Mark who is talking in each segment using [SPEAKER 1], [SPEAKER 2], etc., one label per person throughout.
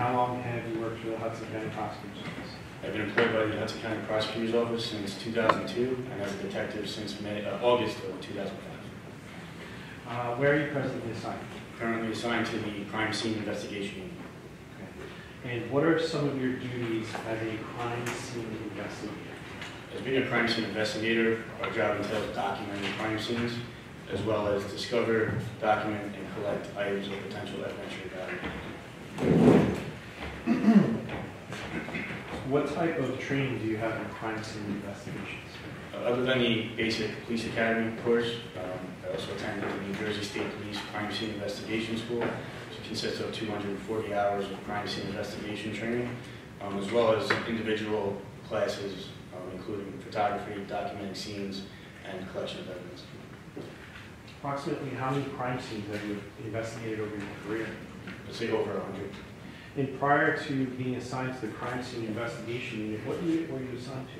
[SPEAKER 1] how long have you worked for the Hudson County Prosecutor's Office?
[SPEAKER 2] I've been employed by the Hudson County Prosecutor's Office since 2002 and as a detective since August of 2005.
[SPEAKER 1] Where are you presently assigned?
[SPEAKER 2] Currently assigned to the Crime Scene Investigation Unit.
[SPEAKER 1] Okay. And what are some of your duties as a crime scene investigator?
[SPEAKER 2] As being a crime scene investigator, our job entails documenting crime scenes, as well as discover, document, and collect items of potential evidentiary value.
[SPEAKER 1] What type of training do you have in crime scene investigations?
[SPEAKER 2] Other than the basic police academy course, I also attended the New Jersey State Police Crime Scene Investigation School, which consists of 240 hours of crime scene investigation training, as well as individual classes, including photography, documenting scenes, and collection of evidence.
[SPEAKER 1] Approximately how many crime scenes have you investigated over your career?
[SPEAKER 2] Let's say over 100.
[SPEAKER 1] And prior to being assigned to the crime scene investigation unit, what unit were you assigned to?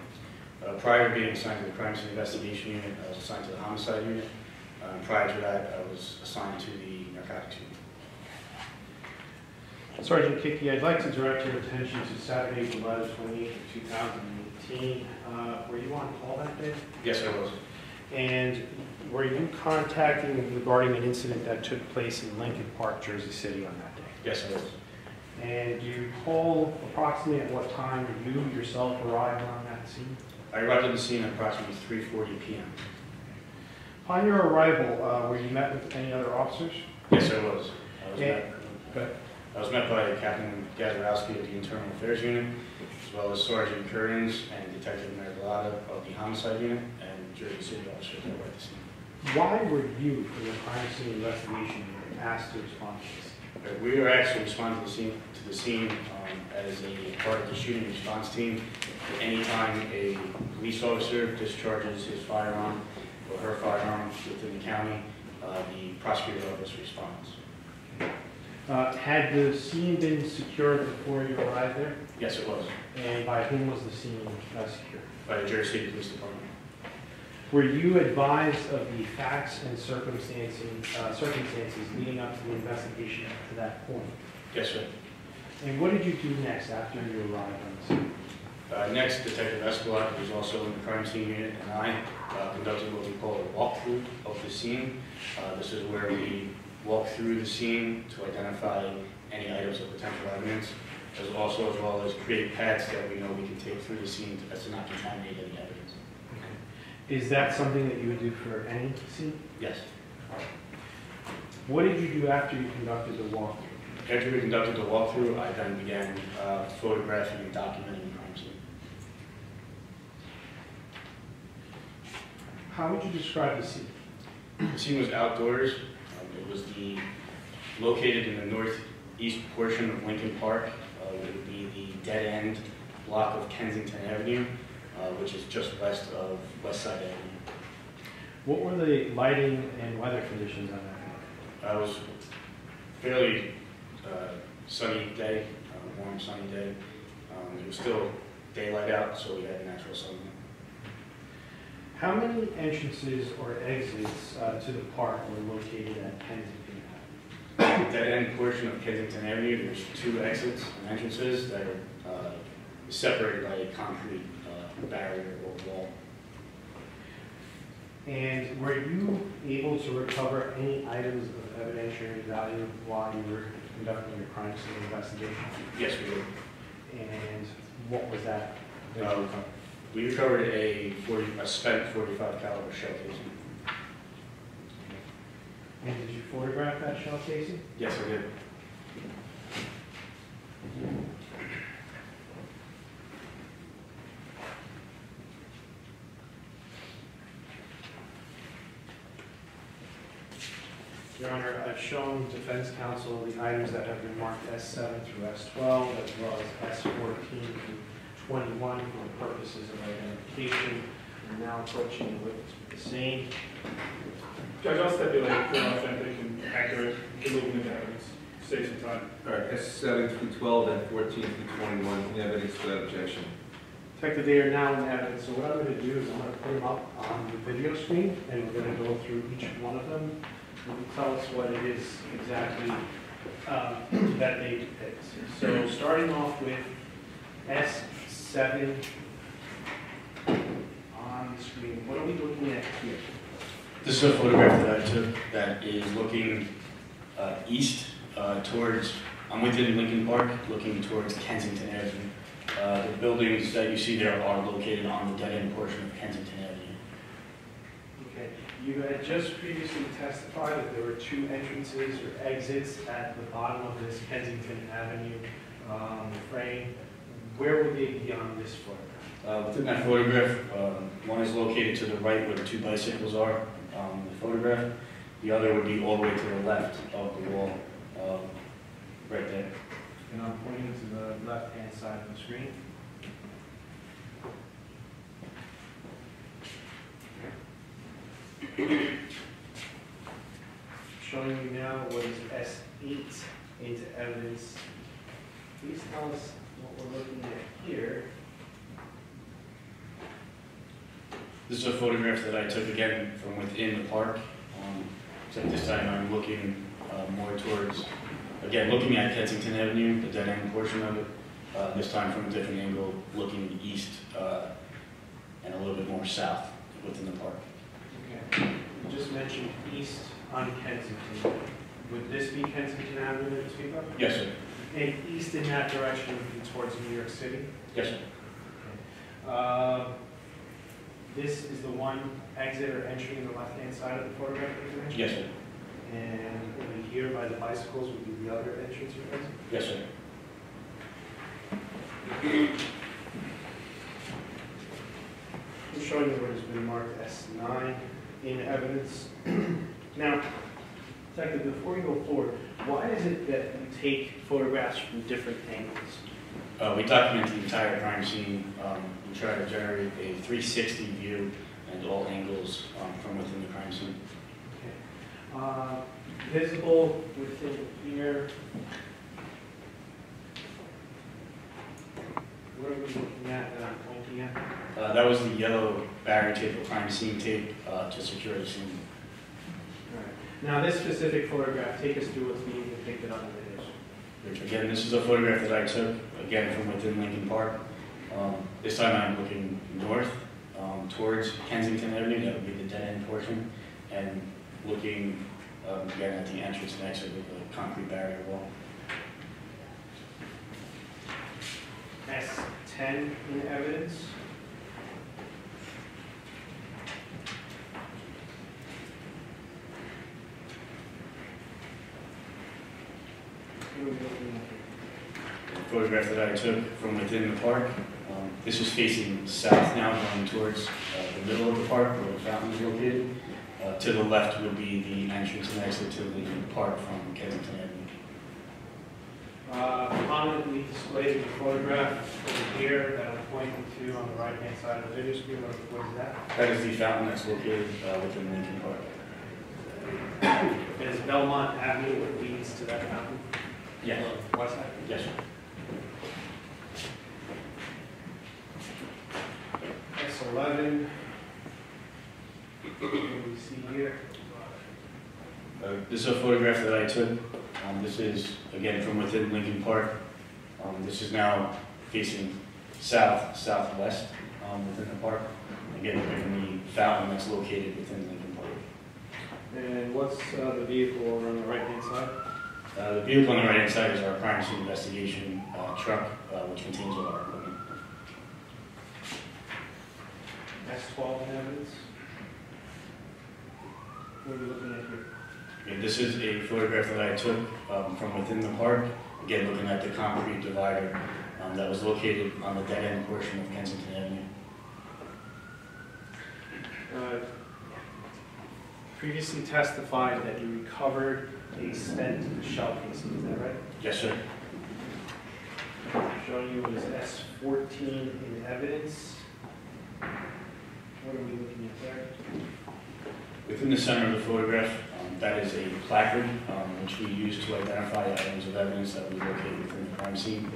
[SPEAKER 2] Prior to being assigned to the crime scene investigation unit, I was assigned to the homicide unit. Prior to that, I was assigned to the narcotics unit.
[SPEAKER 1] Sergeant Kickey, I'd like to direct your attention to Saturday, July 28th, 2018. Were you on call that day?
[SPEAKER 2] Yes, I was.
[SPEAKER 1] And were you contacting regarding an incident that took place in Lincoln Park, Jersey City on that day?
[SPEAKER 2] Yes, I was.
[SPEAKER 1] And do you recall approximately at what time you yourself arrived on that scene?
[SPEAKER 2] I arrived at the scene at approximately 3:40 p.m.
[SPEAKER 1] Upon your arrival, were you met with any other officers?
[SPEAKER 2] Yes, I was. I was met by Captain Gazarowski of the Internal Affairs Unit, as well as Sergeant Kearns and Detective Mergelada of the Homicide Unit, and Jersey City officers that were at the scene.
[SPEAKER 1] Why were you, for the crime scene investigation unit, asked to respond to this?
[SPEAKER 2] We were actually responding to the scene as a part of the shooting response team. Anytime a police officer discharges his firearm or her firearm within the county, the prosecutor's office responds.
[SPEAKER 1] Had the scene been secured before you arrived there?
[SPEAKER 2] Yes, it was.
[SPEAKER 1] And by whom was the scene secured?
[SPEAKER 2] By the Jersey City Police Department.
[SPEAKER 1] Were you advised of the facts and circumstances leading up to the investigation to that point?
[SPEAKER 2] Yes, sir.
[SPEAKER 1] And what did you do next after you arrived on the scene?
[SPEAKER 2] Next, Detective Escalade, who was also in the crime scene unit, and I conducted what we call a walkthrough of the scene. This is where we walk through the scene to identify any items of potential evidence, as well as create paths that we know we can take through the scene to not contaminate any evidence.
[SPEAKER 1] Okay. Is that something that you would do for any scene?
[SPEAKER 2] Yes.
[SPEAKER 1] What did you do after you conducted the walkthrough?
[SPEAKER 2] After we conducted the walkthrough, I then began photographing and documenting the crime scene.
[SPEAKER 1] How would you describe the scene?
[SPEAKER 2] The scene was outdoors. It was located in the northeast portion of Lincoln Park. It would be the dead-end block of Kensington Avenue, which is just west of West Side Avenue.
[SPEAKER 1] What were the lighting and weather conditions on that night?
[SPEAKER 2] It was fairly sunny day, warm sunny day. It was still daylight out, so we had natural sunlight.
[SPEAKER 1] How many entrances or exits to the park were located at Kensington Avenue?
[SPEAKER 2] The dead-end portion of Kensington Avenue, there's 2 exits and entrances that are separated by a concrete barrier or wall.
[SPEAKER 1] And were you able to recover any items of evidentiary value while you were conducting your crime scene investigation?
[SPEAKER 2] Yes, we did.
[SPEAKER 1] And what was that?
[SPEAKER 2] We recovered a spent .45 caliber shell casing.
[SPEAKER 1] And did you photograph that shell casing?
[SPEAKER 2] Yes, I did.
[SPEAKER 1] Your Honor, I've shown defense counsel the items that have been marked S7 through S12, as well as S14 through 21 for the purposes of identification. I'm now approaching the witness with the same.
[SPEAKER 3] Judge, I'll stipulate for authentic and accurate delivering of evidence. Save some time.
[SPEAKER 4] All right, S7 through 12 and 14 through 21 in evidence without objection.
[SPEAKER 1] Detective, they are now in evidence. So what I'm going to do is I'm going to put them up on the video screen, and we're going to go through each one of them. And tell us what it is exactly that they depict. So start starting off with S7 on the screen. What are we looking at here?
[SPEAKER 2] This is a photograph that I took that is looking east towards, I'm within Lincoln Park, looking towards Kensington Avenue. The buildings that you see there are located on the dead-end portion of Kensington Avenue.
[SPEAKER 1] Okay, you had just previously testified that there were two entrances or exits at the bottom of this Kensington Avenue frame. Where would they be on this photograph?
[SPEAKER 2] Within that photograph, one is located to the right where the two bicycles are in the photograph. The other would be all the way to the left of the wall, right there.
[SPEAKER 1] And I'm pointing to the left-hand side of the screen. Showing you now what is S8 into evidence. Please tell us what we're looking at here.
[SPEAKER 2] This is a photograph that I took again from within the park. Except this time I'm looking more towards, again, looking at Kensington Avenue, the dead end portion of it. This time from a different angle, looking east and a little bit more south within the park.
[SPEAKER 1] Okay. You just mentioned east on Kensington. Would this be Kensington Avenue that you speak of?
[SPEAKER 2] Yes, sir.
[SPEAKER 1] And east in that direction would be towards New York City?
[SPEAKER 2] Yes, sir.
[SPEAKER 1] Okay. This is the one exit or entry in the left-hand side of the photograph that you mentioned?
[SPEAKER 2] Yes, sir.
[SPEAKER 1] And over here by the bicycles would be the other entrance or exit?
[SPEAKER 2] Yes, sir.
[SPEAKER 1] I'm showing you what has been marked S9 in evidence. Now, Detective, before you go forward, why is it that you take photographs from different angles?
[SPEAKER 2] We document the entire crime scene. We try to generate a 360 view and all angles from within the crime scene.
[SPEAKER 1] Okay. Visible within here. What are we looking at that I'm pointing at?
[SPEAKER 2] That was the yellow barrier tape or crime scene tape to secure the scene.
[SPEAKER 1] All right. Now, this specific photograph, take us through what's being depicted on the video.
[SPEAKER 2] Again, this is a photograph that I took, again, from within Lincoln Park. This time I'm looking north towards Kensington Avenue, that would be the dead-end portion, and looking again at the entrance and exit with the concrete barrier wall.
[SPEAKER 1] S10 in evidence. What are we looking at here?
[SPEAKER 2] Photograph that I took from within the park. This is facing south now, going towards the middle of the park where the fountain is located. To the left would be the entrance and exit to the park from Kensington Avenue.
[SPEAKER 1] Prominently displayed in the photograph over here that I'm pointing to on the right-hand side of the video screen. What is that?
[SPEAKER 2] That is the fountain that's located within Lincoln Park.
[SPEAKER 1] Is Belmont Avenue what leads to that fountain?
[SPEAKER 2] Yes.
[SPEAKER 1] West side?
[SPEAKER 2] Yes, sir.
[SPEAKER 1] S11. What do we see here?
[SPEAKER 2] This is a photograph that I took. This is, again, from within Lincoln Park. This is now facing southwest within the park. Again, in the fountain that's located within Lincoln Park.
[SPEAKER 1] And what's the vehicle over on the right-hand side?
[SPEAKER 2] The vehicle on the right-hand side is our crime scene investigation truck, which contains all our equipment.
[SPEAKER 1] S12 in evidence. What are we looking at here?
[SPEAKER 2] Okay, this is a photograph that I took from within the park. Again, looking at the concrete divider that was located on the dead-end portion of Kensington Avenue.
[SPEAKER 1] Previously testified that you recovered a spent shell casing, is that right?
[SPEAKER 2] Yes, sir.
[SPEAKER 1] Showing you what is S14 in evidence. What are we looking at there?
[SPEAKER 2] Within the center of the photograph, that is a placard which we use to identify items of evidence that we located within the crime scene.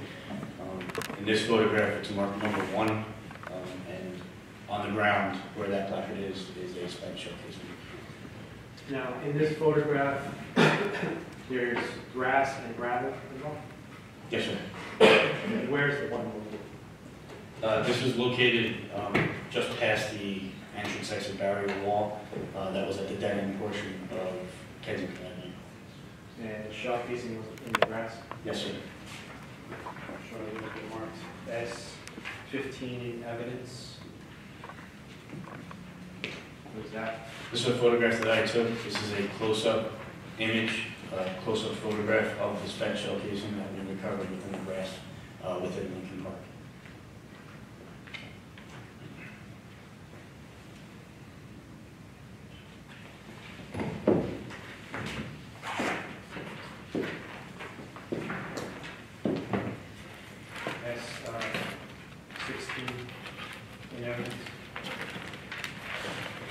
[SPEAKER 2] In this photograph, it's marked number 1, and on the ground where that placard is a spent shell casing.
[SPEAKER 1] Now, in this photograph, there's grass and gravel as well.
[SPEAKER 2] Yes, sir.
[SPEAKER 1] where's the one movable?
[SPEAKER 2] This is located just past the entrance exit barrier wall that was at the dead end portion of Kensington Avenue.
[SPEAKER 1] And the shell casing was in the grass?
[SPEAKER 2] Yes, sir.
[SPEAKER 1] Showing you the marks. S15 in evidence. What is that?
[SPEAKER 2] This is a photograph that I took. This is a close-up image, close-up photograph of the spent shell casing that we recovered within the grass within Lincoln Park.
[SPEAKER 1] S16 in evidence.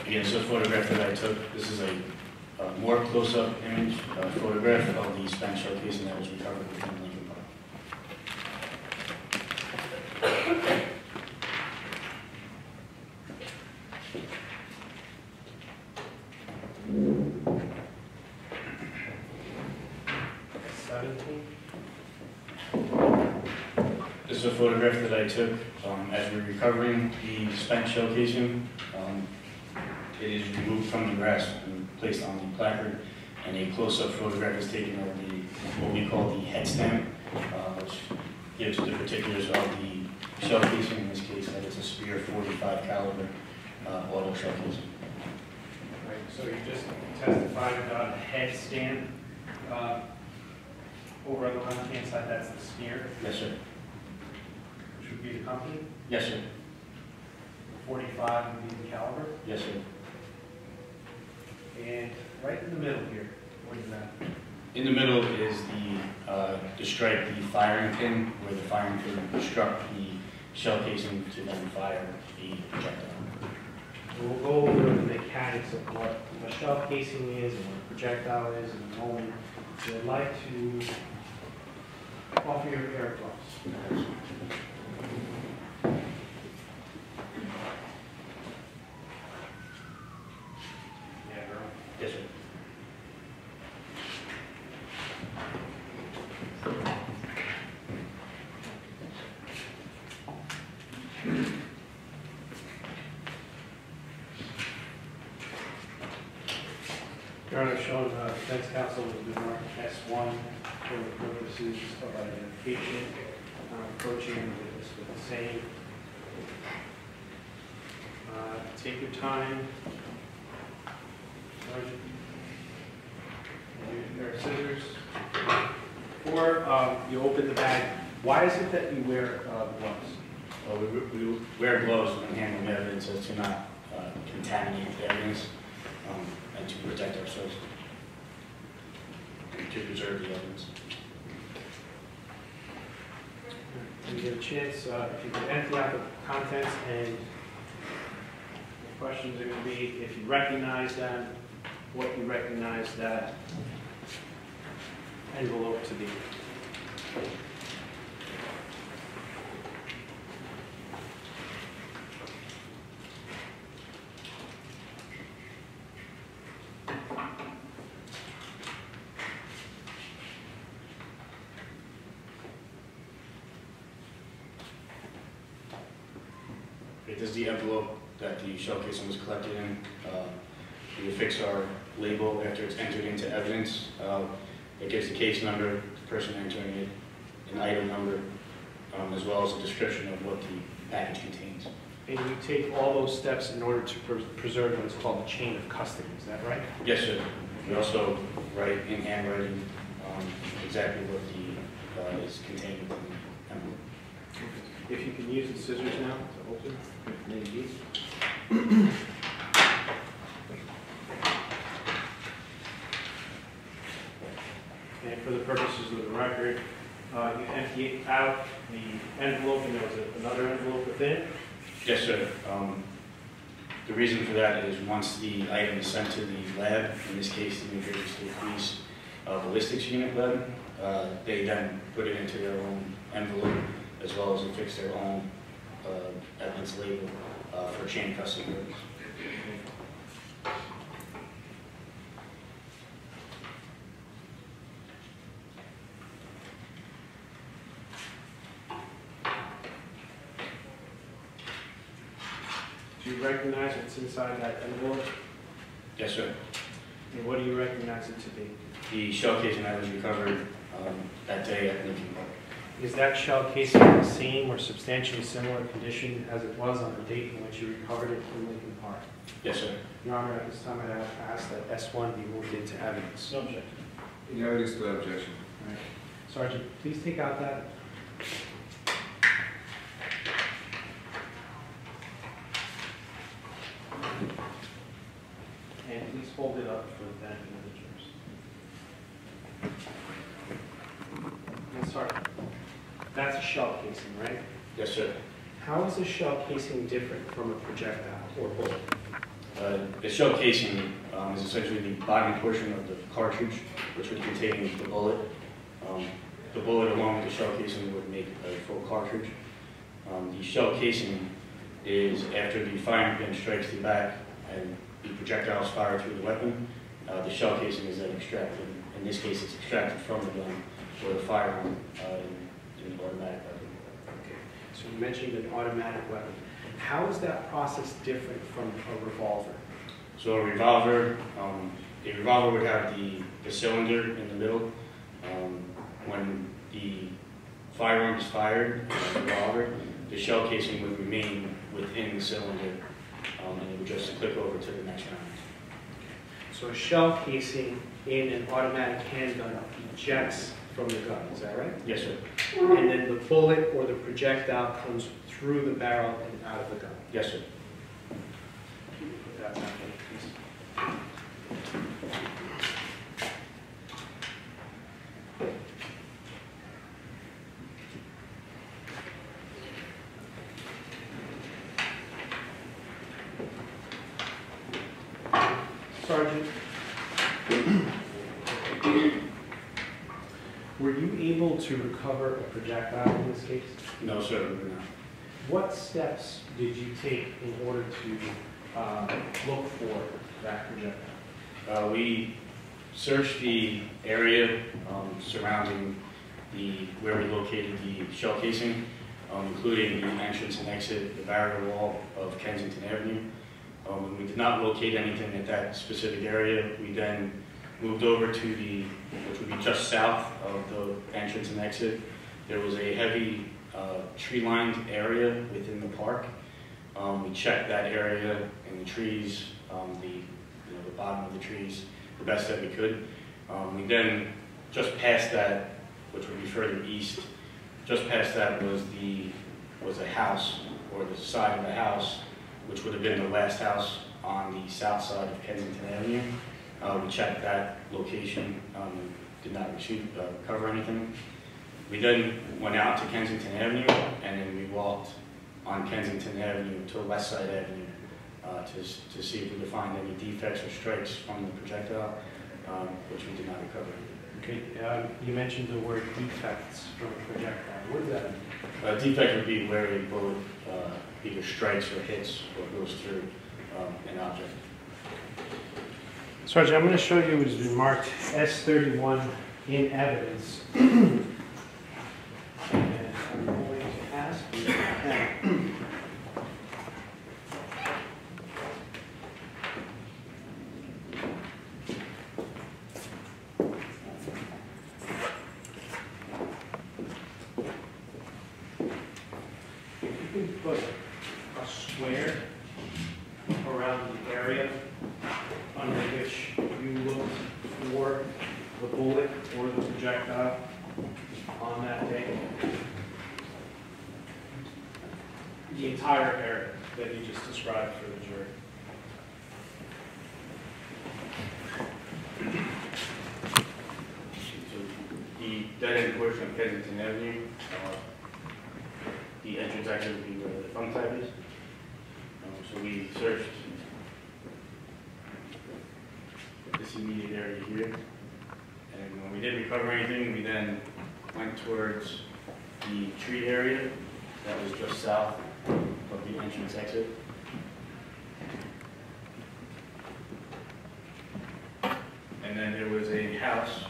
[SPEAKER 2] Again, it's a photograph that I took. This is a more close-up image, photograph of the spent shell casing that was recovered within Lincoln Park.
[SPEAKER 1] S17.
[SPEAKER 2] This is a photograph that I took as we're recovering the spent shell casing. It is removed from the grass and placed on the placard, and a close-up photograph is taken of the what we call the head stamp, which gives the particulars of the shell casing. In this case, that it's a Spear 45 caliber auto shell casing.
[SPEAKER 1] Right, so you just testified about a head stamp. Over on the left-hand side, that's the Spear,
[SPEAKER 2] Yes, sir.
[SPEAKER 1] which would be the company.
[SPEAKER 2] Yes, sir.
[SPEAKER 1] 45 would be the caliber.
[SPEAKER 2] Yes, sir.
[SPEAKER 1] And right in the middle here, what is that?
[SPEAKER 2] In the middle is the stripe, the firing pin, where the firing pin struck the shell casing to then fire the projectile.
[SPEAKER 1] We'll go over the mechanics of what a shell casing is and what a projectile is in a moment. So I'd like to offer your pair of gloves. Yeah, girl.
[SPEAKER 2] Yes, sir.
[SPEAKER 1] Your Honor, shown defense counsel has been marked S1 for the purposes of identification. Approaching the witness with the same. Take your time. Sergeant. There are scissors. Before you open the bag, why is it that you wear gloves?
[SPEAKER 2] Well, we wear gloves when handling evidence so to not contaminate the evidence and to protect ourselves and to preserve the evidence.
[SPEAKER 1] And you get a chance, if you can empty out the contents, and the questions are going to be if you recognize them, what you recognize that envelope to be.
[SPEAKER 2] This is the envelope that the shell casing was collected in. We affix our label after it's entered into evidence. It gives the case number, the person entering it, an item number, as well as a description of what the package contains.
[SPEAKER 1] And you take all those steps in order to preserve what is called the chain of custody, is that right?
[SPEAKER 2] Yes, sir. We also write in handwriting exactly what is contained within the envelope.
[SPEAKER 1] If you can use the scissors now to open, if need be. And for the purposes of the record, you empty out the envelope and there was another envelope within.
[SPEAKER 2] Yes, sir. The reason for that is once the item is sent to the lab, in this case the New Jersey State Police Ballistics Unit lab, they then put it into their own envelope as well as affix their own evidence label for chain custody purposes.
[SPEAKER 1] Do you recognize what's inside that envelope?
[SPEAKER 2] Yes, sir.
[SPEAKER 1] And what do you recognize it to be?
[SPEAKER 2] The shell casing that was recovered that day at Lincoln Park.
[SPEAKER 1] Is that shell casing in the same or substantially similar condition as it was on the date in which you recovered it from Lincoln Park?
[SPEAKER 2] Yes, sir.
[SPEAKER 1] Your Honor, at this time I'd ask that S1 be moved into evidence.
[SPEAKER 3] No objection.
[SPEAKER 4] In evidence without objection.
[SPEAKER 1] All right. Sergeant, please take out that. And please hold it up for the benefit of the jurors. And Sergeant, that's a shell casing, right?
[SPEAKER 2] Yes, sir.
[SPEAKER 1] How is a shell casing different from a projectile or bullet?
[SPEAKER 2] The shell casing is essentially the bottom portion of the cartridge, which would contain the bullet. The bullet along with the shell casing would make a full cartridge. The shell casing is after the firing pin strikes the back and the projectile is fired through the weapon, the shell casing is then extracted. In this case, it's extracted from the gun or the firearm in the automatic weapon.
[SPEAKER 1] Okay. So you mentioned an automatic weapon. How is that process different from a revolver?
[SPEAKER 2] So a revolver would have the cylinder in the middle. When the firearm is fired, the revolver, the shell casing would remain within the cylinder, and it would just click over to the next round.
[SPEAKER 1] So a shell casing in an automatic handgun ejects from the gun, is that right?
[SPEAKER 2] Yes, sir.
[SPEAKER 1] And then the bullet or the projectile comes through the barrel and out of the gun.
[SPEAKER 2] Yes, sir.
[SPEAKER 1] Put that back in, please. Sergeant, were you able to recover a projectile in this case?
[SPEAKER 2] No, sir, we were not.
[SPEAKER 1] What steps did you take in order to look for that projectile?
[SPEAKER 2] We searched the area surrounding where we located the shell casing, including the entrance and exit, the barrier wall of Kensington Avenue. When we did not locate anything at that specific area, we then moved over to which would be just south of the entrance and exit. There was a heavy tree-lined area within the park. We checked that area and the trees, the bottom of the trees, the best that we could. We then, just past that, which would be further east, just past that was a house, or the side of the house, which would have been the last house on the south side of Kensington Avenue. We checked that location, did not cover anything. We then went out to Kensington Avenue, and then we walked on Kensington Avenue to West Side Avenue to see if we could find any defects or strikes from the projectile, which we did not recover.
[SPEAKER 1] Okay, you mentioned the word defects from a projectile. What does that mean?
[SPEAKER 2] A defect would be where a bullet either strikes or hits or goes through an object.
[SPEAKER 1] Sergeant, I'm going to show you what has been marked S31 in evidence. And I'm going to ask you now. If you can put a square around the area under which you looked for the bullet or the projectile on that day. The entire area that you just described for the jury.
[SPEAKER 2] So the dead-end portion of Kensington Avenue, the entrance exit would be where the thumb type is. So we searched this immediate area here, and when we didn't recover anything, we then went towards the tree area that was just south of the entrance exit. And then there was a house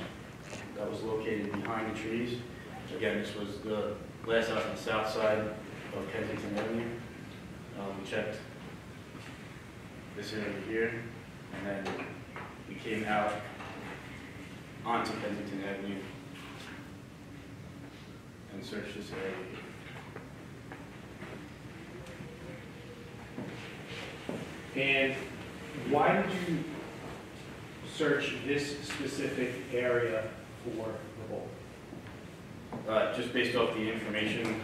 [SPEAKER 2] that was located behind the trees. Again, this was the last house on the south side of Kensington Avenue. We checked this area here, and then we came out onto Kensington Avenue and searched this area here.
[SPEAKER 1] And why did you search this specific area for the hole?
[SPEAKER 2] Just based off the information,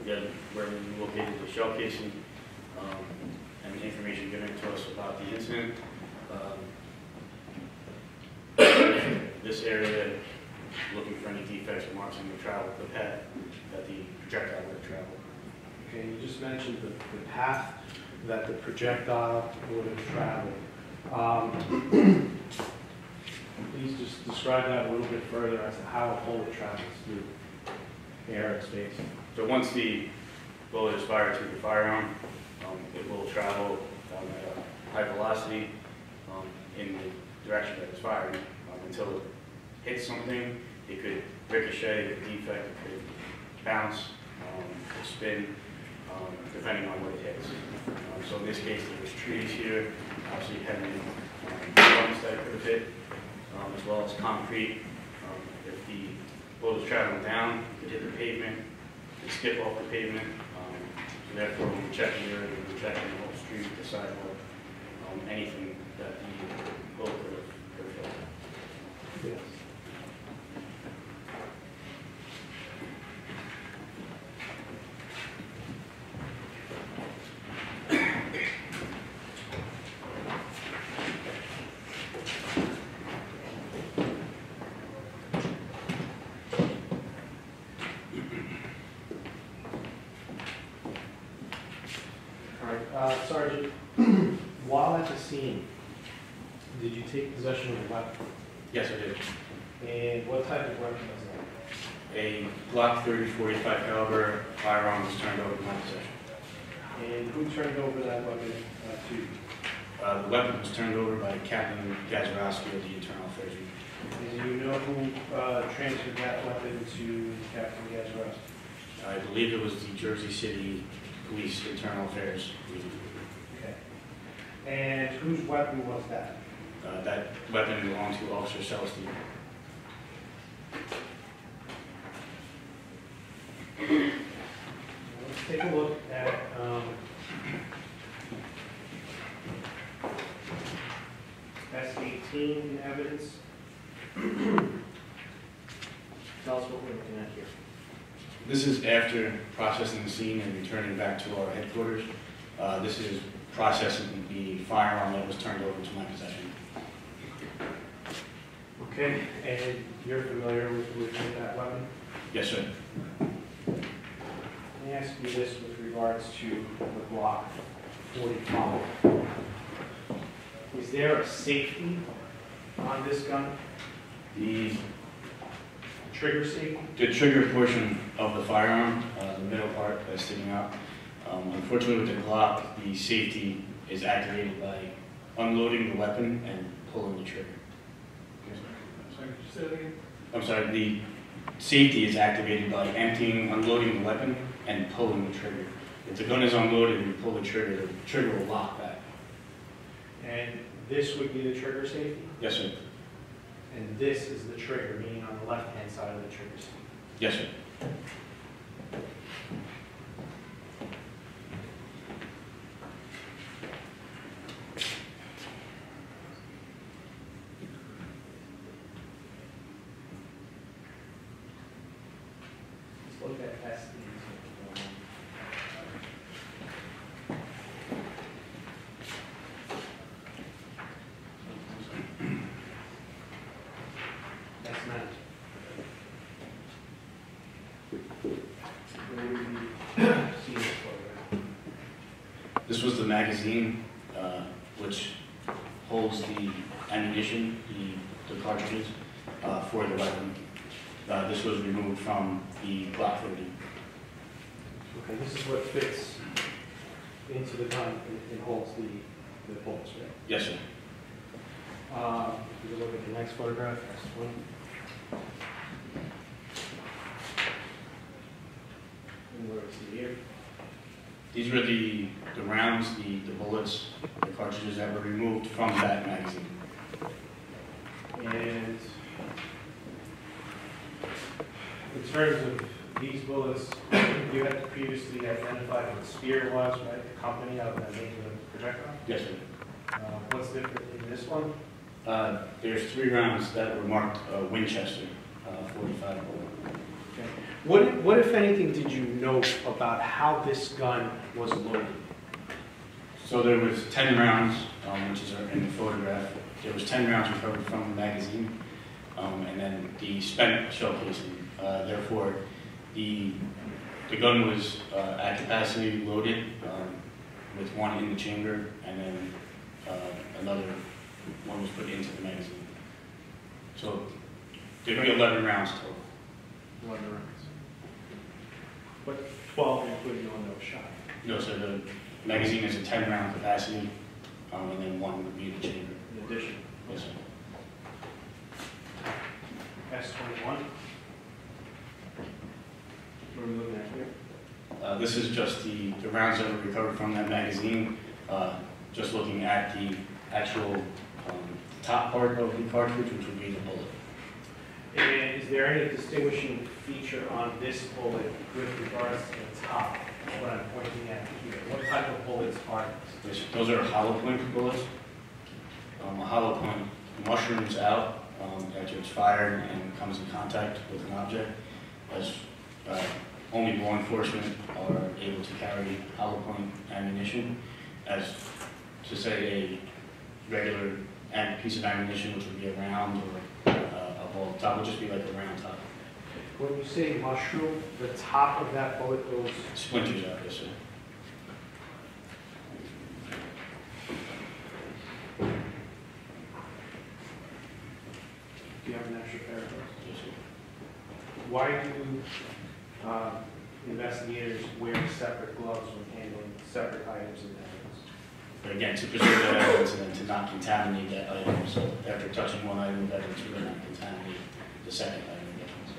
[SPEAKER 2] again, where we located the shell casing, and the information given to us about the incident. This area, looking for any defects or marks on the path that the projectile would have traveled.
[SPEAKER 1] Okay, you just mentioned the path that the projectile would have traveled. Please just describe that a little bit further as to how a bullet travels through air and space.
[SPEAKER 2] So once the bullet is fired through the firearm, it will travel at a high velocity in the direction that it's fired until it hits something. It could ricochet, a defect, it could bounce, it could spin, depending on what it hits. So in this case, there was trees here, obviously heavy lumps that it could have hit, as well as concrete. If the bullet is traveling down, it could hit the pavement, it could skip off the pavement. So therefore, when we check the area, we're checking the whole street, the sidewalk, anything that the bullet could have hit.
[SPEAKER 1] Yes. Sergeant, while at the scene, did you take possession of a weapon?
[SPEAKER 2] Yes, I did.
[SPEAKER 1] And what type of weapon was that?
[SPEAKER 2] A Glock 30-45 caliber firearm was turned over to my possession.
[SPEAKER 1] And who turned over that weapon to you?
[SPEAKER 2] The weapon was turned over by Captain Gazarowski of the Internal Affairs Unit.
[SPEAKER 1] And do you know who transferred that weapon to Captain Gazarowski?
[SPEAKER 2] I believe it was the Jersey City Police Internal Affairs Unit.
[SPEAKER 1] Okay. And whose weapon was that?
[SPEAKER 2] That weapon belonged to Officer Celestino.
[SPEAKER 1] Let's take a look at S-18 in evidence. Tell us what we're looking at here.
[SPEAKER 2] This is after processing the scene and returning back to our headquarters. This is processing the firearm that was turned over to my possession.
[SPEAKER 1] Okay, and you're familiar with that weapon?
[SPEAKER 2] Yes, sir.
[SPEAKER 1] Let me ask you this with regards to the Glock 45. Is there a safety on this gun?
[SPEAKER 2] The
[SPEAKER 1] Trigger safety?
[SPEAKER 2] trigger portion of the firearm, the middle part that's sticking out, unfortunately with the Glock, the safety is activated by unloading the weapon and pulling the trigger.
[SPEAKER 3] Sorry, could you say that again?
[SPEAKER 2] I'm sorry, the safety is activated by emptying, unloading the weapon, and pulling the trigger. If the gun is unloaded and you pull the trigger will lock back.
[SPEAKER 1] And this would be the trigger safety?
[SPEAKER 2] Yes, sir.
[SPEAKER 1] And this is the trigger, meaning on the left-hand side of the trigger safety.
[SPEAKER 2] Yes, sir.
[SPEAKER 1] Let's look at S-18.
[SPEAKER 2] This was the magazine, which holds the ammunition, the cartridges, for the weapon. This was removed from the Glock 30.
[SPEAKER 1] Okay, this is what fits into the gun. It holds the bolts, right?
[SPEAKER 2] Yes, sir.
[SPEAKER 1] If you look at the next photograph, that's one. And where we see here.
[SPEAKER 2] These were the rounds, the bullets, the cartridges that were removed from that magazine.
[SPEAKER 1] And in terms of these bullets, you had previously identified what Spear was, right? The company out that made the projectile?
[SPEAKER 2] Yes, sir.
[SPEAKER 1] What's different in this one?
[SPEAKER 2] There's 3 rounds that were marked Winchester 45 bullet.
[SPEAKER 1] Okay. What, if anything, did you know about how this gun was loaded?
[SPEAKER 2] So there was 10 rounds, which is in the photograph. There was 10 rounds recovered from the magazine, and then the spent shell casing. Therefore, the gun was at capacity loaded with 1 in the chamber, and then another 1 was put into the magazine. So there'd be 11 rounds total.
[SPEAKER 1] 11 rounds. But 12 including on no shot.
[SPEAKER 2] No, so the magazine is a 10-round capacity, and then 1 would be in the chamber.
[SPEAKER 1] In addition.
[SPEAKER 2] Yes, sir.
[SPEAKER 1] S21. What are we looking at here?
[SPEAKER 2] This is just the rounds that were recovered from that magazine, just looking at the actual top part of the cartridge, which would be the bullet.
[SPEAKER 1] And is there any distinguishing feature on this bullet with regards to the top, what I'm pointing at here? What type of bullets are these?
[SPEAKER 2] Yes, those are hollow point bullets. A hollow point mushrooms out after it's fired and comes in contact with an object, as only law enforcement are able to carry hollow point ammunition, as to say a regular piece of ammunition, which would be a round or a ball top, would just be like a round top.
[SPEAKER 1] When you say mushroom, the top of that bullet goes...
[SPEAKER 2] Splinters out, yes, sir.
[SPEAKER 1] Do you have an extra pair of those?
[SPEAKER 2] Yes, sir.
[SPEAKER 1] Why do investigators wear separate gloves when handling separate items in evidence?
[SPEAKER 2] But again, to preserve that evidence and then to not contaminate that item. So after touching one item of evidence, we're not contaminate the second item of evidence.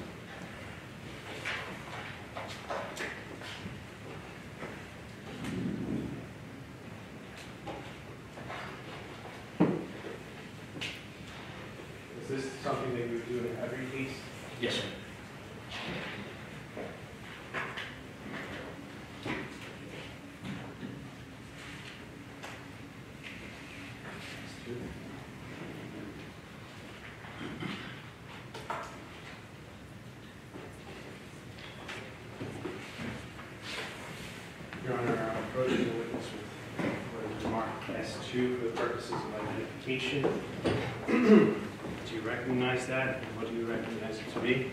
[SPEAKER 1] Is this something that you would do in every case?
[SPEAKER 2] Yes, sir.
[SPEAKER 1] Your Honor, I'm approaching the witness with what is marked S2 for the purposes of identification. Do you recognize that? And what do you recognize it to be?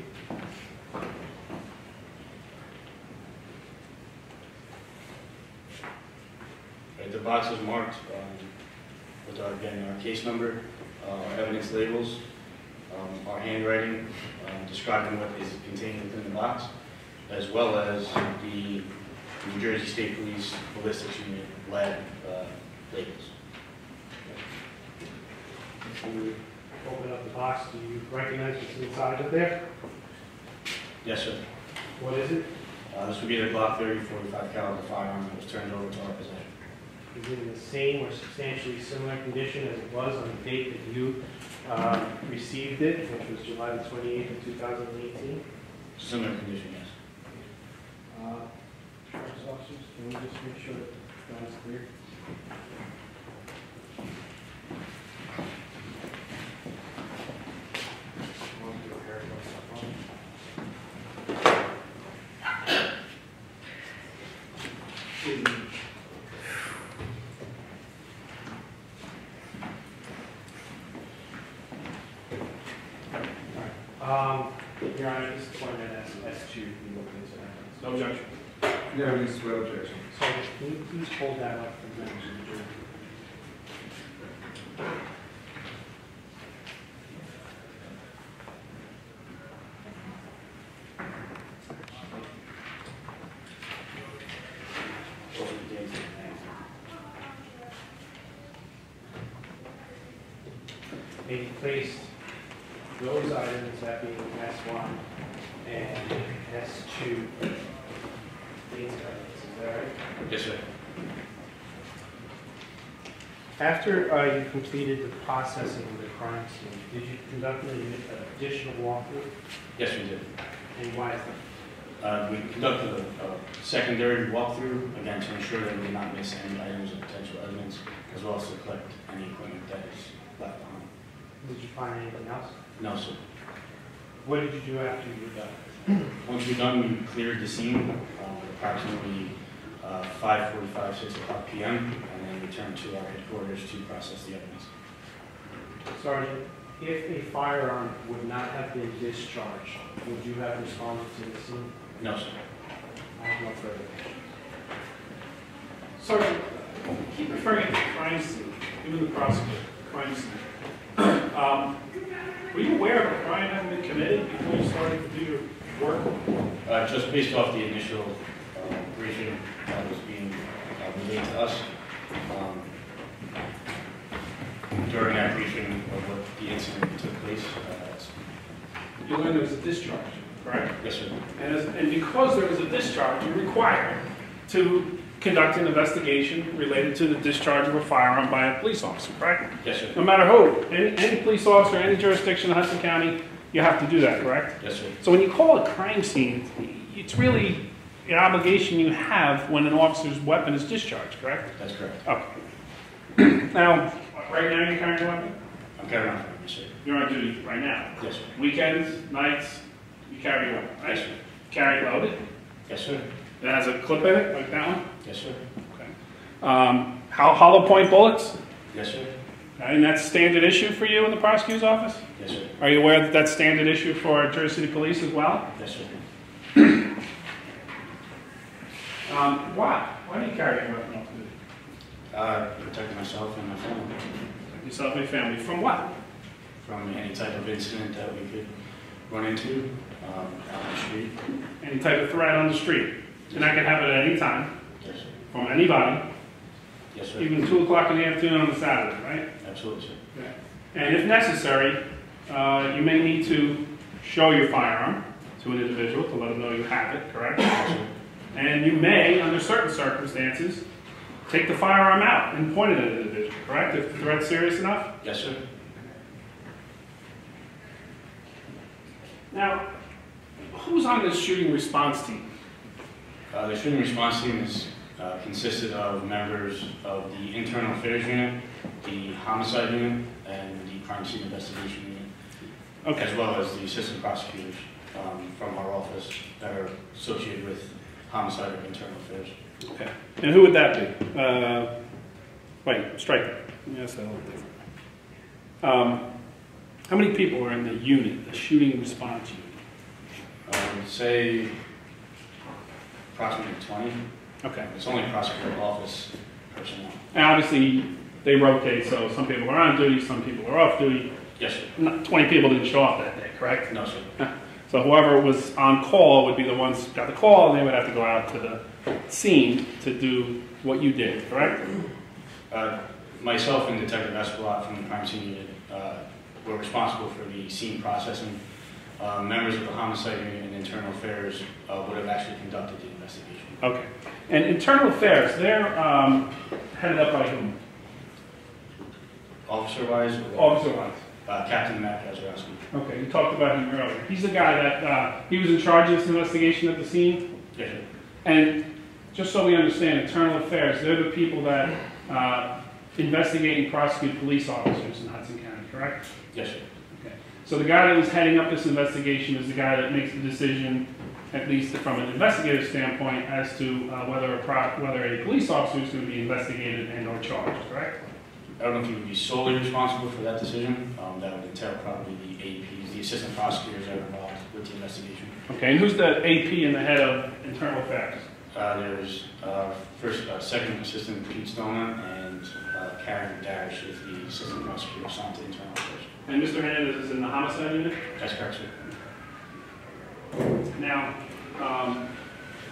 [SPEAKER 2] Right, the box is marked with our, again, our case number, our evidence labels, our handwriting describing what is contained within the box, as well as the New Jersey State Police Ballistics Unit lab labels.
[SPEAKER 1] When you open up the box, do you recognize what's inside of there?
[SPEAKER 2] Yes, sir.
[SPEAKER 1] What is it?
[SPEAKER 2] This would be the Glock 30 45 caliber firearm that was turned over to our possession.
[SPEAKER 1] Is it in the same or substantially similar condition as it was on the date that you received it, which was July the 28th of 2018?
[SPEAKER 2] Similar condition, yes.
[SPEAKER 1] Sheriff's officers, can we just make sure that that's clear? Your Honor, this is one that S2 can look into that.
[SPEAKER 3] No objection.
[SPEAKER 4] No, this is no objection.
[SPEAKER 1] So can you please hold that up for members of the jury? And he placed those items, that being S1 and S2, these items, that right?
[SPEAKER 2] Yes, sir.
[SPEAKER 1] After you completed the processing of the crime scene, did you conduct an additional walkthrough?
[SPEAKER 2] Yes, we did.
[SPEAKER 1] And why is that?
[SPEAKER 2] We conducted a secondary walkthrough, again, to ensure that we did not miss any items of potential evidence, as well as to collect any equipment that is left behind.
[SPEAKER 1] Did you find anything else?
[SPEAKER 2] No, sir.
[SPEAKER 1] What did you do after you were done?
[SPEAKER 2] Once we're done, we cleared the scene at approximately 5:45, 6 o'clock p.m., and then returned to our headquarters to process the evidence.
[SPEAKER 1] Sergeant, if a firearm would not have been discharged, would you have responded to the scene?
[SPEAKER 2] No, sir.
[SPEAKER 1] I have no further questions.
[SPEAKER 3] Sergeant, keep referring to the crime scene, even the prosecutor, crime scene. Were you aware of a crime having been committed before you started to do your work?
[SPEAKER 2] Just based off the initial briefing that was being relayed to us, during that briefing of what the incident took place.
[SPEAKER 3] You learned there was a discharge, correct?
[SPEAKER 2] Yes, sir.
[SPEAKER 3] And because there was a discharge, you're required to conduct an investigation related to the discharge of a firearm by a police officer, correct?
[SPEAKER 2] Yes, sir.
[SPEAKER 3] No matter who, any police officer, any jurisdiction in Hudson County, you have to do that, correct?
[SPEAKER 2] Yes, sir.
[SPEAKER 3] So when you call a crime scene, it's really an obligation you have when an officer's weapon is discharged, correct?
[SPEAKER 2] That's correct.
[SPEAKER 3] Okay. Now, right now you're carrying a weapon?
[SPEAKER 2] I'm carrying on, yes, sir.
[SPEAKER 3] You're on duty right now.
[SPEAKER 2] Yes, sir.
[SPEAKER 3] Weekends, nights, you carry a weapon, right?
[SPEAKER 2] Yes, sir.
[SPEAKER 3] Carry it loaded?
[SPEAKER 2] Yes, sir.
[SPEAKER 3] It has a clip in it, like that one?
[SPEAKER 2] Yes, sir.
[SPEAKER 3] Okay. Hollow point bullets?
[SPEAKER 2] Yes, sir.
[SPEAKER 3] Okay, and that's standard issue for you in the prosecutor's office?
[SPEAKER 2] Yes, sir.
[SPEAKER 3] Are you aware that that's standard issue for Jersey City Police as well?
[SPEAKER 2] Yes, sir.
[SPEAKER 3] Why? Why do you carry your weapon off duty?
[SPEAKER 2] Protect myself and my family
[SPEAKER 3] Yourself and your family. From what?
[SPEAKER 2] from any type of incident that we could run into out on the street.
[SPEAKER 3] Any type of threat on the street. And that can happen at any time,
[SPEAKER 2] Yes, sir.
[SPEAKER 3] from anybody,
[SPEAKER 2] Yes, sir.
[SPEAKER 3] even 2 o'clock in the afternoon on a Saturday, right?
[SPEAKER 2] Absolutely, sir.
[SPEAKER 3] And if necessary, you may need to show your firearm to an individual to let them know you have it, correct?
[SPEAKER 2] Yes, sir.
[SPEAKER 3] And you may, under certain circumstances, take the firearm out and point it at an individual, correct? If the threat's serious enough?
[SPEAKER 2] Yes, sir.
[SPEAKER 3] Now, who's on this shooting response team?
[SPEAKER 2] The shooting response team is consisted of members of the internal affairs unit, the homicide unit, and the crime scene investigation unit, as well as the assistant prosecutors from our office that are associated with homicide or internal affairs.
[SPEAKER 3] Okay. And who would that be? Wait, strike that. Yes, that's a little different. How many people are in the unit, the shooting response unit?
[SPEAKER 2] Say approximately 20.
[SPEAKER 3] Okay.
[SPEAKER 2] It's only prosecutor office personnel.
[SPEAKER 3] And obviously, they rotate, so some people are on duty, some people are off duty.
[SPEAKER 2] Yes, sir.
[SPEAKER 3] 20 people didn't show up that day, correct?
[SPEAKER 2] No, sir.
[SPEAKER 3] So whoever was on call would be the ones who got the call, and they would have to go out to the scene to do what you did, correct?
[SPEAKER 2] Myself and Detective Espelot from the crime scene unit were responsible for the scene processing. Members of the homicide unit and internal affairs would have actually conducted the investigation.
[SPEAKER 3] Okay. And internal affairs, they're headed up by whom?
[SPEAKER 2] Officer-wise?
[SPEAKER 3] Officer-wise.
[SPEAKER 2] Captain Matt Kazarowski.
[SPEAKER 3] Okay, you talked about him earlier. He's the guy that, he was in charge of this investigation at the scene?
[SPEAKER 2] Yes, sir.
[SPEAKER 3] And just so we understand, internal affairs, they're the people that investigate and prosecute police officers in Hudson County, correct?
[SPEAKER 2] Yes, sir.
[SPEAKER 3] Okay. So the guy that was heading up this investigation is the guy that makes the decision, at least from an investigative standpoint, as to whether a police officer is going to be investigated and or charged, correct?
[SPEAKER 2] I don't know if he would be solely responsible for that decision. That would entail probably the APs, the assistant prosecutors that are involved with the investigation.
[SPEAKER 3] Okay, and who's the AP and the head of internal affairs?
[SPEAKER 2] There's second assistant Pete Stoner and Karen Darish is the assistant prosecutor assigned to internal affairs.
[SPEAKER 3] And Mr. Hernandez is in the homicide unit?
[SPEAKER 2] That's correct, sir.
[SPEAKER 3] Now,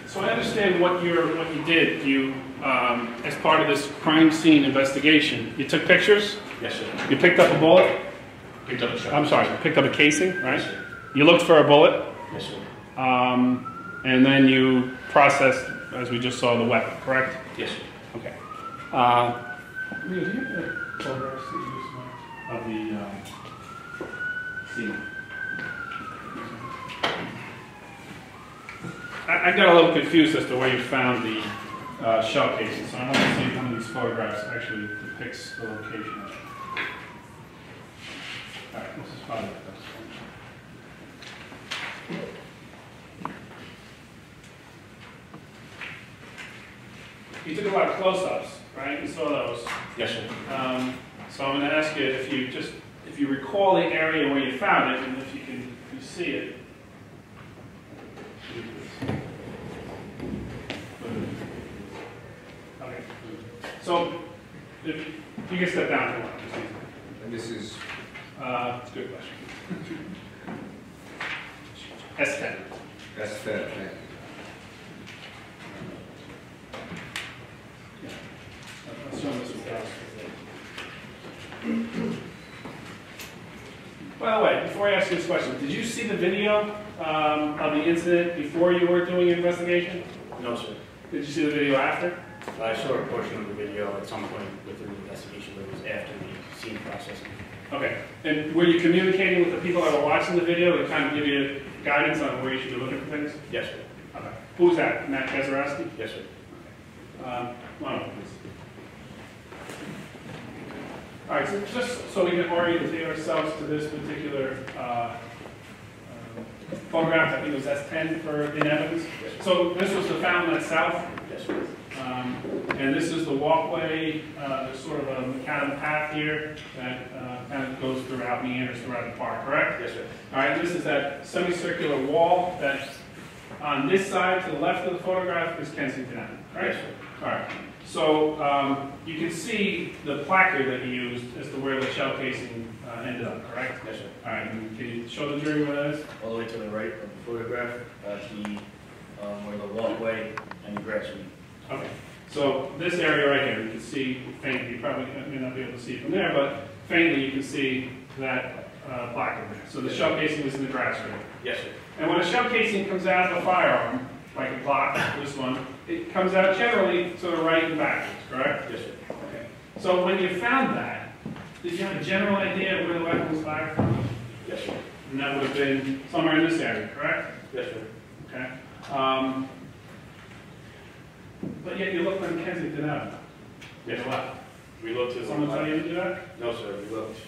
[SPEAKER 3] so I understand what you did. You, as part of this crime scene investigation, you took pictures.
[SPEAKER 2] Yes, sir.
[SPEAKER 3] You picked up a bullet.
[SPEAKER 2] Picked up a shot.
[SPEAKER 3] I'm sorry, you picked up a casing, right?
[SPEAKER 2] Yes, sir.
[SPEAKER 3] You looked for a bullet,
[SPEAKER 2] Yes, sir.
[SPEAKER 3] and then you processed as we just saw, the weapon, correct?
[SPEAKER 2] Yes, sir.
[SPEAKER 3] Okay. Do you have the photographs that you just marked of the scene? I got a little confused as to where you found the shell casing, so I want to see if one of these photographs actually depicts the location of it. All right, this is probably the best one. You took a lot of close-ups, right? You saw those.
[SPEAKER 2] Yes, sir.
[SPEAKER 3] So I'm going to ask you if you recall the area where you found it, and if you see it. Okay. So if you can step down for one.
[SPEAKER 4] And this is,
[SPEAKER 3] It's a good question. S10.
[SPEAKER 4] that's that, thank
[SPEAKER 3] Yeah. Let's show this one. By the way, before I ask you this question, did you see the video of the incident before you were doing your investigation?
[SPEAKER 2] No, sir.
[SPEAKER 3] Did you see the video after?
[SPEAKER 2] I saw a portion of the video at some point within the investigation, but it was after the scene processing.
[SPEAKER 3] Okay. And were you communicating with the people that were watching the video to kind of give you guidance on where you should be looking for things?
[SPEAKER 2] Yes, sir.
[SPEAKER 3] Okay. Who's that? Matt Cesar?
[SPEAKER 2] Yes, sir.
[SPEAKER 3] One of them, please. All right, so just so we can orientate ourselves to this particular photograph, I think it was S10 in evidence.
[SPEAKER 2] Yes, sir.
[SPEAKER 3] So this was the fountain at South,
[SPEAKER 2] Yes, sir.
[SPEAKER 3] and this is the walkway. There's sort of a macadam path here that kind of goes throughout, meanders throughout the park, correct?
[SPEAKER 2] Yes, sir.
[SPEAKER 3] All right, this is that semicircular wall that on this side to the left of the photograph is Kensington Avenue, right?
[SPEAKER 2] Yes, sir.
[SPEAKER 3] All right. So you can see the placard that he used as to where the shell casing ended up, correct?
[SPEAKER 2] Yes, sir.
[SPEAKER 3] All right. And can you show the jury what that is?
[SPEAKER 2] All the way to the right of the photograph, where the walkway and the grass meet.
[SPEAKER 3] Okay. So this area right here, you can see faintly. You probably may not be able to see from there, but faintly you can see that placard there. So the shell casing was in the grass right here.
[SPEAKER 2] Yes, sir.
[SPEAKER 3] And when a shell casing comes out of a firearm, like a Glock, this one, it comes out generally to the right and backwards, correct?
[SPEAKER 2] Yes, sir.
[SPEAKER 3] Okay. So when you found that, did you have a general idea of where the weapon was fired from?
[SPEAKER 2] Yes, sir.
[SPEAKER 3] And that would have been somewhere in this area, correct?
[SPEAKER 2] Yes, sir.
[SPEAKER 3] Okay. But yet you looked on Kensington Avenue.
[SPEAKER 2] Yes,
[SPEAKER 3] To the left.
[SPEAKER 2] We looked to the
[SPEAKER 3] Someone tell you to do that?
[SPEAKER 2] No, sir. We looked,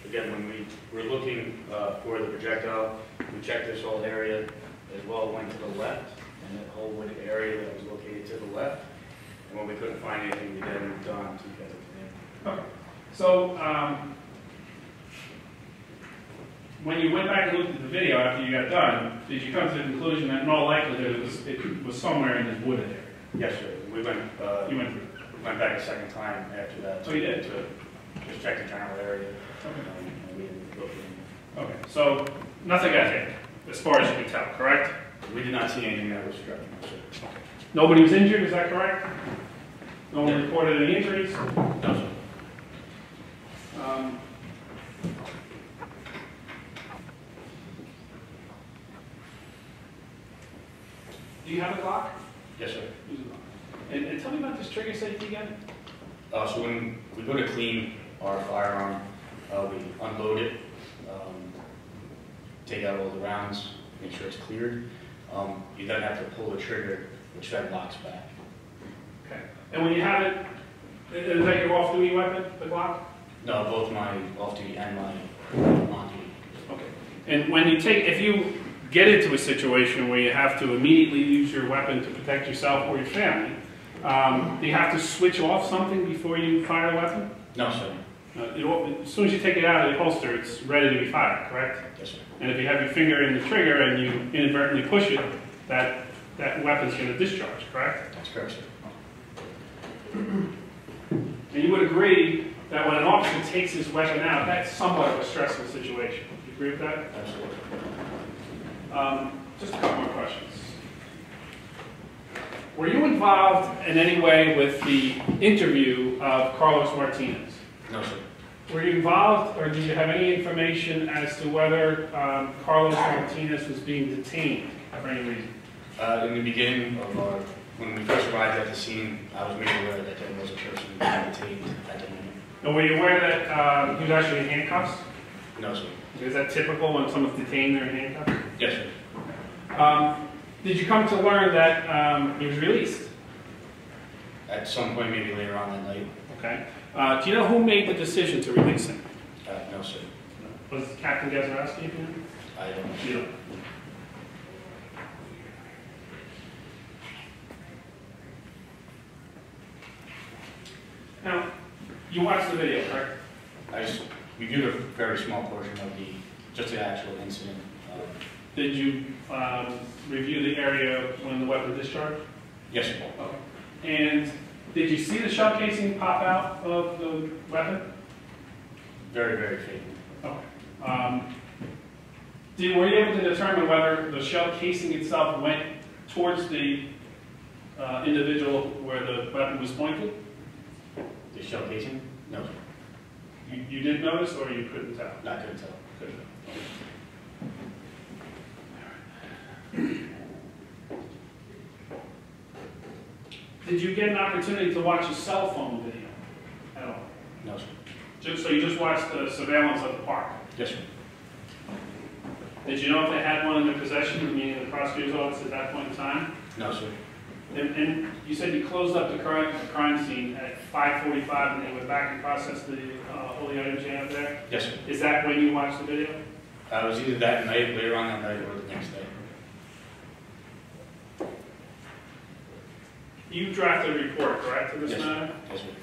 [SPEAKER 2] again, when we were looking for the projectile, we checked this whole area as well, went to the left, and that whole wooded area that was located to the left. And when we couldn't find anything, we then moved on to get it to
[SPEAKER 3] Okay. So when you went back and looked at the video after you got done, did you come to the conclusion that in all likelihood it was somewhere in this wooded area?
[SPEAKER 2] Yes, sir. We went,
[SPEAKER 3] You went through.
[SPEAKER 2] went back a second time after that.
[SPEAKER 3] Oh, you did?
[SPEAKER 2] To just check the general area.
[SPEAKER 3] Okay.
[SPEAKER 2] And we didn't look in.
[SPEAKER 3] Okay. So nothing got hit, as far as you can tell, correct?
[SPEAKER 2] We did not see anything that was striking, no, sir.
[SPEAKER 3] Nobody was injured, is that correct? No one
[SPEAKER 2] Yeah.
[SPEAKER 3] reported any injuries?
[SPEAKER 2] No, sir.
[SPEAKER 3] Do you have a Glock?
[SPEAKER 2] Yes, sir.
[SPEAKER 3] Use a Glock. And tell me about this trigger safety again.
[SPEAKER 2] So when we go to clean our firearm, we unload it, take out all the rounds, make sure it's cleared. You then have to pull the trigger, which then locks back.
[SPEAKER 3] Okay. And when you have it, is that your off-duty weapon, the Glock?
[SPEAKER 2] No, both my off-duty and my on-duty.
[SPEAKER 3] Okay. And when you if you get into a situation where you have to immediately use your weapon to protect yourself or your family, do you have to switch off something before you fire the weapon?
[SPEAKER 2] No, sir.
[SPEAKER 3] As soon as you take it out of the holster, it's ready to be fired, correct?
[SPEAKER 2] Yes, sir.
[SPEAKER 3] And if you have your finger in the trigger and you inadvertently push it, that weapon's going to discharge, correct?
[SPEAKER 2] That's correct, sir.
[SPEAKER 3] And you would agree that when an officer takes his weapon out, that's somewhat of a stressful situation. Do you agree with that?
[SPEAKER 2] Absolutely.
[SPEAKER 3] Just a couple more questions. Were you involved in any way with the interview of Carlos Martinez?
[SPEAKER 2] No, sir.
[SPEAKER 3] Were you involved, or did you have any information as to whether Carlos Martinez was being detained for any reason?
[SPEAKER 2] In the beginning of when we arrived at the scene, I was made aware that there was a person being detained at the moment.
[SPEAKER 3] And were you aware that he was actually in handcuffs?
[SPEAKER 2] No, sir.
[SPEAKER 3] Is that typical when someone's detained, they're in handcuffs?
[SPEAKER 2] Yes, sir.
[SPEAKER 3] Did you come to learn that he was released?
[SPEAKER 2] At some point, maybe later on that night.
[SPEAKER 3] Okay. Do you know who made the decision to release him?
[SPEAKER 2] No, sir.
[SPEAKER 3] Was Captain Gazarowski? You know?
[SPEAKER 2] I don't know.
[SPEAKER 3] You don't. Now, you watched the video, correct?
[SPEAKER 2] I just reviewed a very small portion of just the actual incident.
[SPEAKER 3] Did you review the area when the weapon discharged?
[SPEAKER 2] Yes, sir.
[SPEAKER 3] Okay. And did you see the shell casing pop out of the weapon?
[SPEAKER 2] Very, very faint.
[SPEAKER 3] Okay. Were you able to determine whether the shell casing itself went towards the individual where the weapon was pointed?
[SPEAKER 2] The shell casing? No, sir.
[SPEAKER 3] You did notice, or you couldn't tell?
[SPEAKER 2] I couldn't tell.
[SPEAKER 3] Couldn't tell. Did you get an opportunity to watch a cell phone video at all?
[SPEAKER 2] No, sir.
[SPEAKER 3] So you just watched the surveillance of the park?
[SPEAKER 2] Yes, sir.
[SPEAKER 3] Did you know if they had one in their possession, meaning the prosecutor's office at that point in time?
[SPEAKER 2] No, sir.
[SPEAKER 3] And you said you closed up the crime scene at 5:45 and they went back and processed all the items you have there?
[SPEAKER 2] Yes, sir.
[SPEAKER 3] Is that when you watched the video?
[SPEAKER 2] It was either that night, later on that night, or the next day.
[SPEAKER 3] You drafted a report, correct, to this
[SPEAKER 2] Yes, sir.
[SPEAKER 3] matter?
[SPEAKER 2] Yes, sir.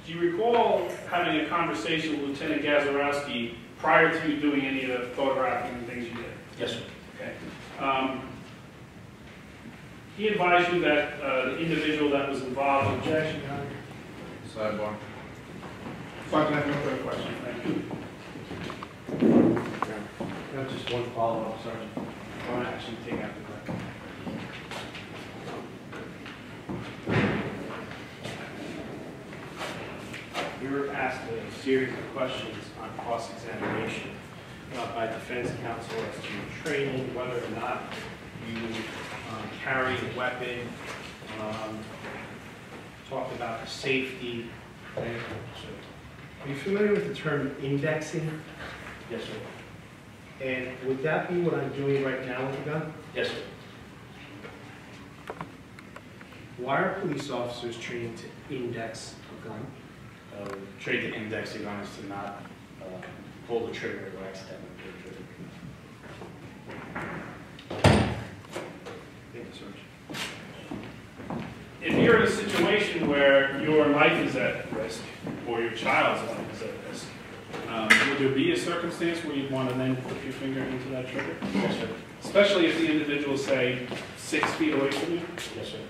[SPEAKER 3] Do you recall having a conversation with Lieutenant Gazarowski prior to you doing any of the photographing and things you did?
[SPEAKER 2] Yes, sir.
[SPEAKER 3] Okay. He advised you that the individual that was involved in objection.
[SPEAKER 4] Sidebar.
[SPEAKER 3] Sergeant, I have no further questions. Thank you.
[SPEAKER 1] I have just one follow-up, Sergeant. I want to actually take out the record. We were asked a series of questions on cross-examination by defense counsel as to training, whether or not you carry a weapon, talked about the safety. Are you familiar with the term indexing?
[SPEAKER 2] Yes, sir.
[SPEAKER 1] And would that be what I'm doing right now with the gun?
[SPEAKER 2] Yes, sir.
[SPEAKER 1] Why are police officers trained to index a gun?
[SPEAKER 2] Trade the index to gun is to not pull the trigger or accidentally pull the trigger.
[SPEAKER 1] Thank you, Sergeant.
[SPEAKER 3] If you're in a situation where your life is at risk or your child's life is at risk, would there be a circumstance where you'd want to then put your finger into that trigger?
[SPEAKER 2] Yes, sir.
[SPEAKER 3] Especially if the individual is, say, 6 feet away from you?
[SPEAKER 2] Yes, sir.